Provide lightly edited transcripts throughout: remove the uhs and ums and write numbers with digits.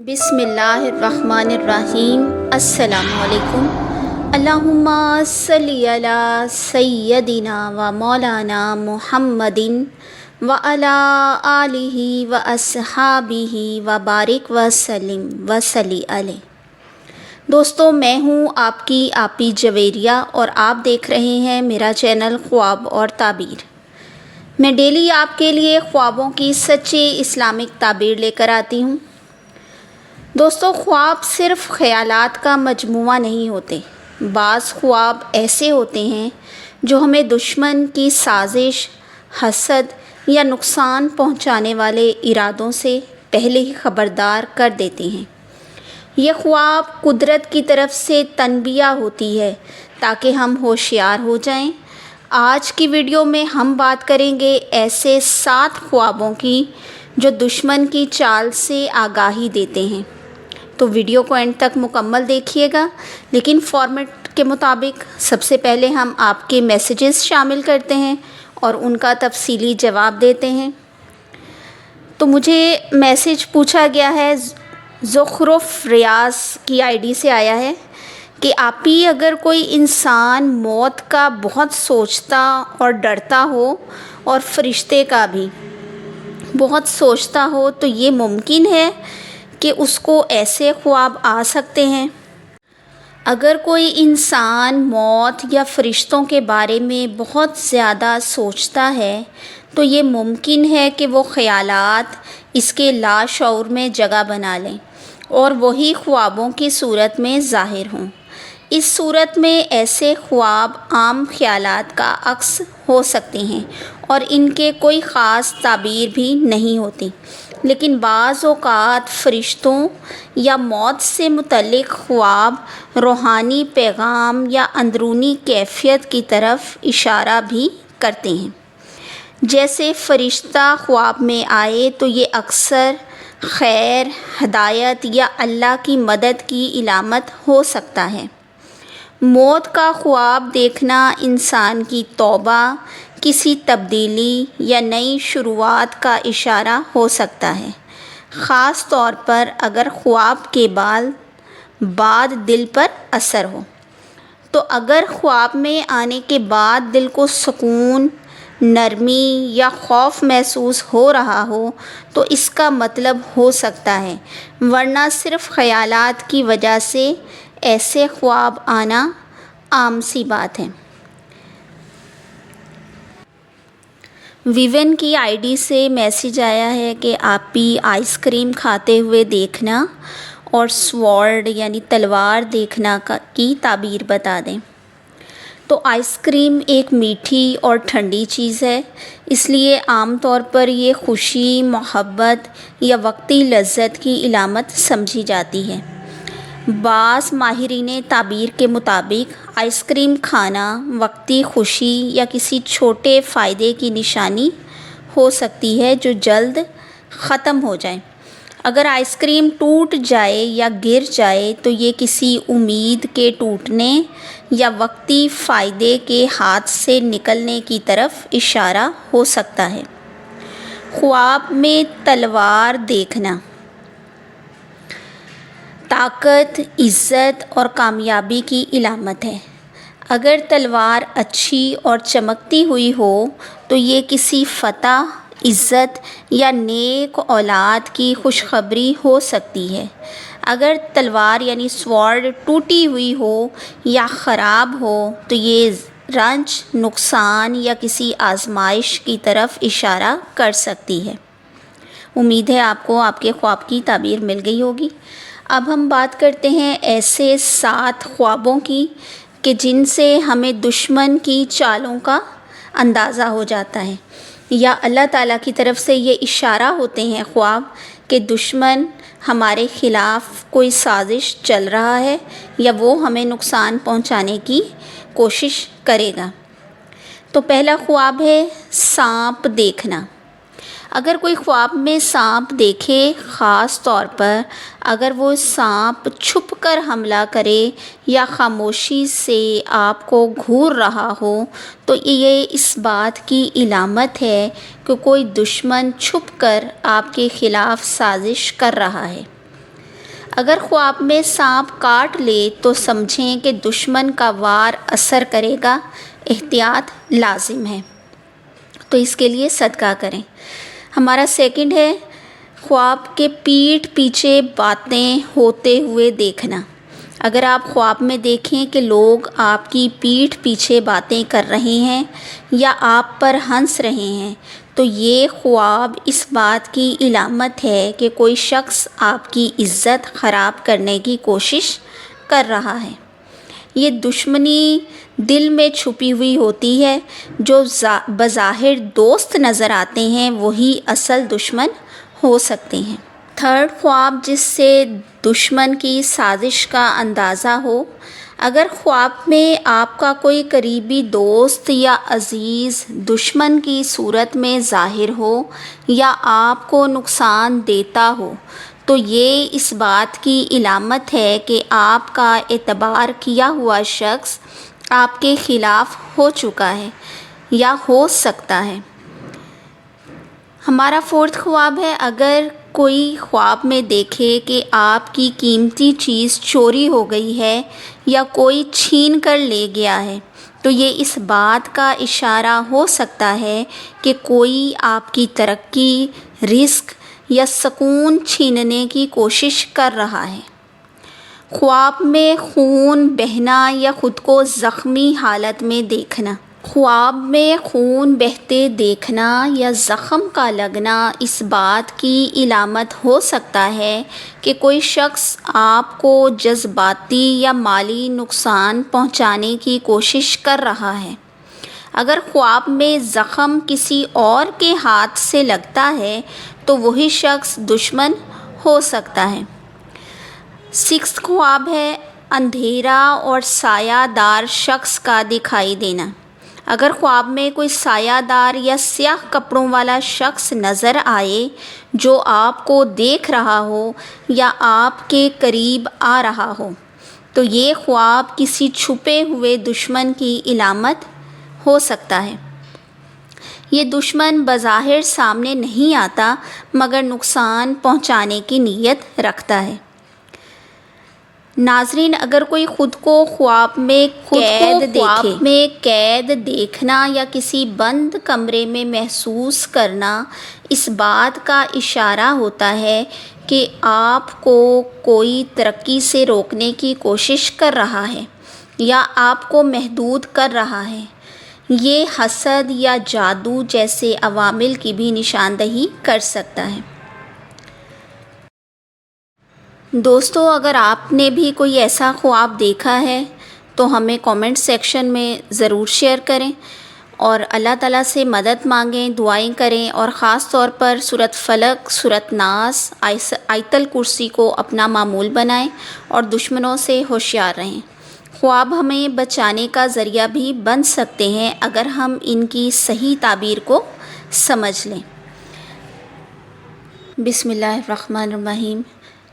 بسم اللہ الرحمن الرحیم۔ السلام علیکم۔ اللہم صلی علی سیدنا و مولانا محمد و علی آلہ و اصحابہ و بارک وسلم وصلی علیہ۔ دوستو، میں ہوں آپ کی آپی جویریہ اور آپ دیکھ رہے ہیں میرا چینل خواب اور تعبیر۔ میں ڈیلی آپ کے لیے خوابوں کی سچی اسلامک تعبیر لے کر آتی ہوں۔ دوستو، خواب صرف خیالات کا مجموعہ نہیں ہوتے۔ بعض خواب ایسے ہوتے ہیں جو ہمیں دشمن کی سازش، حسد یا نقصان پہنچانے والے ارادوں سے پہلے ہی خبردار کر دیتے ہیں۔ یہ خواب قدرت کی طرف سے تنبیہ ہوتی ہے تاکہ ہم ہوشیار ہو جائیں۔ آج کی ویڈیو میں ہم بات کریں گے ایسے 7 خوابوں کی جو دشمن کی چال سے آگاہی دیتے ہیں۔ تو ویڈیو کو اینڈ تک مکمل دیکھیے گا، لیکن فارمیٹ کے مطابق سب سے پہلے ہم آپ کے میسیجز شامل کرتے ہیں اور ان کا تفصیلی جواب دیتے ہیں۔ تو مجھے میسیج پوچھا گیا ہے، زخرف ریاض کی آئی ڈی سے آیا ہے کہ آپی، اگر کوئی انسان موت کا بہت سوچتا اور ڈرتا ہو اور فرشتے کا بھی بہت سوچتا ہو تو یہ ممکن ہے کہ اس کو ایسے خواب آ سکتے ہیں؟ اگر کوئی انسان موت یا فرشتوں کے بارے میں بہت زیادہ سوچتا ہے تو یہ ممکن ہے کہ وہ خیالات اس کے لاشعور میں جگہ بنا لیں اور وہی خوابوں کی صورت میں ظاہر ہوں۔ اس صورت میں ایسے خواب عام خیالات کا عکس ہو سکتے ہیں اور ان کے کوئی خاص تعبیر بھی نہیں ہوتی، لیکن بعض اوقات فرشتوں یا موت سے متعلق خواب روحانی پیغام یا اندرونی کیفیت کی طرف اشارہ بھی کرتے ہیں۔ جیسے فرشتہ خواب میں آئے تو یہ اکثر خیر، ہدایت یا اللہ کی مدد کی علامت ہو سکتا ہے۔ موت کا خواب دیکھنا انسان کی توبہ، کسی تبدیلی یا نئی شروعات کا اشارہ ہو سکتا ہے، خاص طور پر اگر خواب کے بعد دل پر اثر ہو۔ تو اگر خواب میں آنے کے بعد دل کو سکون، نرمی یا خوف محسوس ہو رہا ہو تو اس کا مطلب ہو سکتا ہے، ورنہ صرف خیالات کی وجہ سے ایسے خواب آنا عام سی بات ہے۔ ویون کی آئی ڈی سے میسیج آیا ہے کہ آپی، آئس کریم کھاتے ہوئے دیکھنا اور سوارڈ یعنی تلوار دیکھنا کی تعبیر بتا دیں۔ تو آئس کریم ایک میٹھی اور ٹھنڈی چیز ہے، اس لیے عام طور پر یہ خوشی، محبت یا وقتی لذت کی علامت سمجھی جاتی ہے۔ بعض ماہرین تعبیر کے مطابق آئس کریم کھانا وقتی خوشی یا کسی چھوٹے فائدے کی نشانی ہو سکتی ہے جو جلد ختم ہو جائے۔ اگر آئس کریم ٹوٹ جائے یا گر جائے تو یہ کسی امید کے ٹوٹنے یا وقتی فائدے کے ہاتھ سے نکلنے کی طرف اشارہ ہو سکتا ہے۔ خواب میں تلوار دیکھنا طاقت، عزت اور کامیابی کی علامت ہے۔ اگر تلوار اچھی اور چمکتی ہوئی ہو تو یہ کسی فتح، عزت یا نیک اولاد کی خوشخبری ہو سکتی ہے۔ اگر تلوار یعنی سوارڈ ٹوٹی ہوئی ہو یا خراب ہو تو یہ رنج، نقصان یا کسی آزمائش کی طرف اشارہ کر سکتی ہے۔ امید ہے آپ کو آپ کے خواب کی تعبیر مل گئی ہوگی۔ اب ہم بات کرتے ہیں ایسے 7 خوابوں کی کہ جن سے ہمیں دشمن کی چالوں کا اندازہ ہو جاتا ہے، یا اللہ تعالیٰ کی طرف سے یہ اشارہ ہوتے ہیں خواب کہ دشمن ہمارے خلاف کوئی سازش چل رہا ہے یا وہ ہمیں نقصان پہنچانے کی کوشش کرے گا۔ تو پہلا خواب ہے سانپ دیکھنا۔ اگر کوئی خواب میں سانپ دیکھے، خاص طور پر اگر وہ سانپ چھپ کر حملہ کرے یا خاموشی سے آپ کو گھور رہا ہو تو یہ اس بات کی علامت ہے کہ کوئی دشمن چھپ کر آپ کے خلاف سازش کر رہا ہے۔ اگر خواب میں سانپ کاٹ لے تو سمجھیں کہ دشمن کا وار اثر کرے گا، احتیاط لازم ہے، تو اس کے لیے صدقہ کریں۔ ہمارا سیکنڈ ہے خواب کے پیٹھ پیچھے باتیں ہوتے ہوئے دیکھنا۔ اگر آپ خواب میں دیکھیں کہ لوگ آپ کی پیٹھ پیچھے باتیں کر رہے ہیں یا آپ پر ہنس رہے ہیں تو یہ خواب اس بات کی علامت ہے کہ کوئی شخص آپ کی عزت خراب کرنے کی کوشش کر رہا ہے۔ یہ دشمنی دل میں چھپی ہوئی ہوتی ہے، جو بظاہر دوست نظر آتے ہیں وہی اصل دشمن ہو سکتے ہیں۔ تھرڈ، خواب جس سے دشمن کی سازش کا اندازہ ہو۔ اگر خواب میں آپ کا کوئی قریبی دوست یا عزیز دشمن کی صورت میں ظاہر ہو یا آپ کو نقصان دیتا ہو تو یہ اس بات کی علامت ہے کہ آپ کا اعتبار کیا ہوا شخص آپ کے خلاف ہو چکا ہے یا ہو سکتا ہے۔ ہمارا فورتھ خواب ہے اگر کوئی خواب میں دیکھے کہ آپ کی قیمتی چیز چوری ہو گئی ہے یا کوئی چھین کر لے گیا ہے تو یہ اس بات کا اشارہ ہو سکتا ہے کہ کوئی آپ کی ترقی، رزق یا سکون چھیننے کی کوشش کر رہا ہے۔ خواب میں خون بہنا یا خود کو زخمی حالت میں دیکھنا۔ خواب میں خون بہتے دیکھنا یا زخم کا لگنا اس بات کی علامت ہو سکتا ہے کہ کوئی شخص آپ کو جذباتی یا مالی نقصان پہنچانے کی کوشش کر رہا ہے۔ اگر خواب میں زخم کسی اور کے ہاتھ سے لگتا ہے تو وہی شخص دشمن ہو سکتا ہے۔ سکسth خواب ہے اندھیرا اور سایہ دار شخص کا دکھائی دینا۔ اگر خواب میں کوئی سایہ دار یا سیاہ کپڑوں والا شخص نظر آئے جو آپ کو دیکھ رہا ہو یا آپ کے قریب آ رہا ہو تو یہ خواب کسی چھپے ہوئے دشمن کی علامت ہو سکتا ہے۔ یہ دشمن بظاہر سامنے نہیں آتا مگر نقصان پہنچانے کی نیت رکھتا ہے۔ ناظرین، اگر کوئی خود کو خواب میں قید دیکھنا یا کسی بند کمرے میں محسوس کرنا اس بات کا اشارہ ہوتا ہے کہ آپ کو کوئی ترقی سے روکنے کی کوشش کر رہا ہے یا آپ کو محدود کر رہا ہے، یہ حسد یا جادو جیسے عوامل کی بھی نشاندہی کر سکتا ہے۔ دوستو، اگر آپ نے بھی کوئی ایسا خواب دیکھا ہے تو ہمیں کومنٹ سیکشن میں ضرور شیئر کریں اور اللہ تعالیٰ سے مدد مانگیں، دعائیں کریں اور خاص طور پر سورۃ فلق، سورۃ ناس، آیت الکرسی کو اپنا معمول بنائیں اور دشمنوں سے ہوشیار رہیں۔ خواب ہمیں بچانے کا ذریعہ بھی بن سکتے ہیں اگر ہم ان کی صحیح تعبیر کو سمجھ لیں۔ بسم اللہ الرحمن الرحیم۔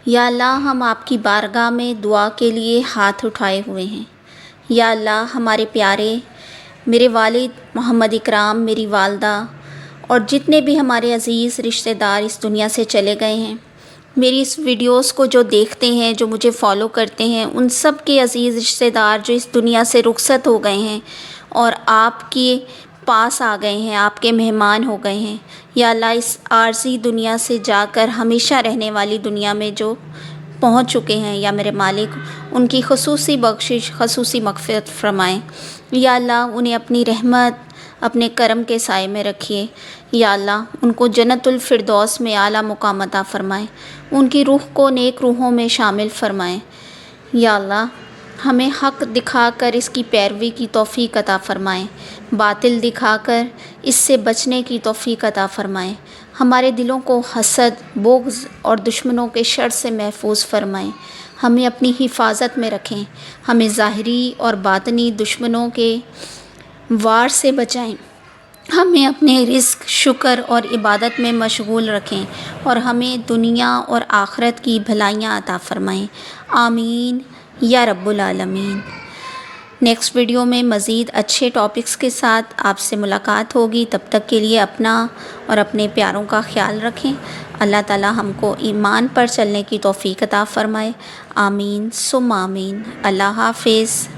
یا اللہ، ہم آپ کی بارگاہ میں دعا کے لیے ہاتھ اٹھائے ہوئے ہیں۔ یا اللہ، ہمارے پیارے، میرے والد محمد اکرام، میری والدہ اور جتنے بھی ہمارے عزیز رشتہ دار اس دنیا سے چلے گئے ہیں، میری اس ویڈیوز کو جو دیکھتے ہیں، جو مجھے فالو کرتے ہیں، ان سب کے عزیز رشتہ دار جو اس دنیا سے رخصت ہو گئے ہیں اور آپ کے پاس آ گئے ہیں، آپ کے مہمان ہو گئے ہیں، یا اللہ اس عارضی دنیا سے جا کر ہمیشہ رہنے والی دنیا میں جو پہنچ چکے ہیں، یا میرے مالک ان کی خصوصی بخشش، خصوصی مغفرت فرمائیں۔ یا اللہ انہیں اپنی رحمت، اپنے کرم کے سائے میں رکھیے۔ یا اللہ ان کو جنت الفردوس میں اعلیٰ مقام عطا فرمائیں، ان کی روح کو نیک روحوں میں شامل فرمائیں۔ یا اللہ ہمیں حق دکھا کر اس کی پیروی کی توفیق عطا فرمائیں، باطل دکھا کر اس سے بچنے کی توفیق عطا فرمائیں۔ ہمارے دلوں کو حسد، بغض اور دشمنوں کے شر سے محفوظ فرمائیں، ہمیں اپنی حفاظت میں رکھیں، ہمیں ظاہری اور باطنی دشمنوں کے وار سے بچائیں، ہمیں اپنے رزق، شکر اور عبادت میں مشغول رکھیں اور ہمیں دنیا اور آخرت کی بھلائیاں عطا فرمائیں۔ آمین یا رب العالمین۔ نیکسٹ ویڈیو میں مزید اچھے ٹاپکس کے ساتھ آپ سے ملاقات ہوگی. تب تک کے لیے اپنا اور اپنے پیاروں کا خیال رکھیں. اللہ تعالی ہم کو ایمان پر چلنے کی توفیق عطا فرمائے. آمین ثم آمین. اللہ حافظ.